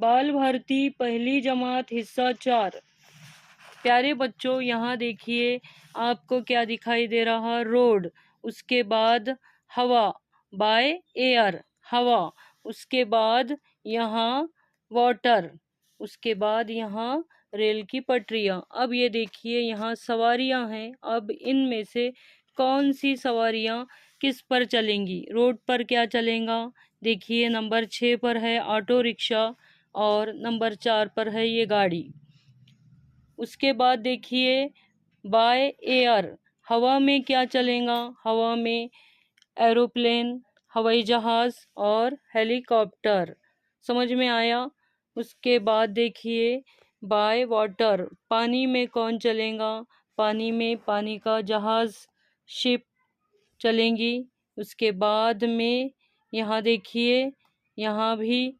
बाल भारती पहली जमात हिस्सा 4। प्यारे बच्चों, यहाँ देखिए आपको क्या दिखाई दे रहा, रोड, उसके बाद हवा, बाय एयर, हवा, उसके बाद यहाँ वाटर, उसके बाद यहाँ रेल की पटरियाँ। अब ये देखिए यहाँ सवारियाँ हैं। अब इनमें से कौन सी सवारियाँ किस पर चलेंगी? रोड पर क्या चलेगा? देखिए नंबर 6 पर है ऑटो रिक्शा और नंबर 4 पर है ये गाड़ी। उसके बाद देखिए बाय एयर, हवा में क्या चलेगा? हवा में एरोप्लेन, हवाई जहाज़ और हेलीकॉप्टर। समझ में आया? उसके बाद देखिए बाय वाटर, पानी में कौन चलेगा? पानी में पानी का जहाज़, शिप चलेंगी। उसके बाद में यहाँ देखिए यहाँ भी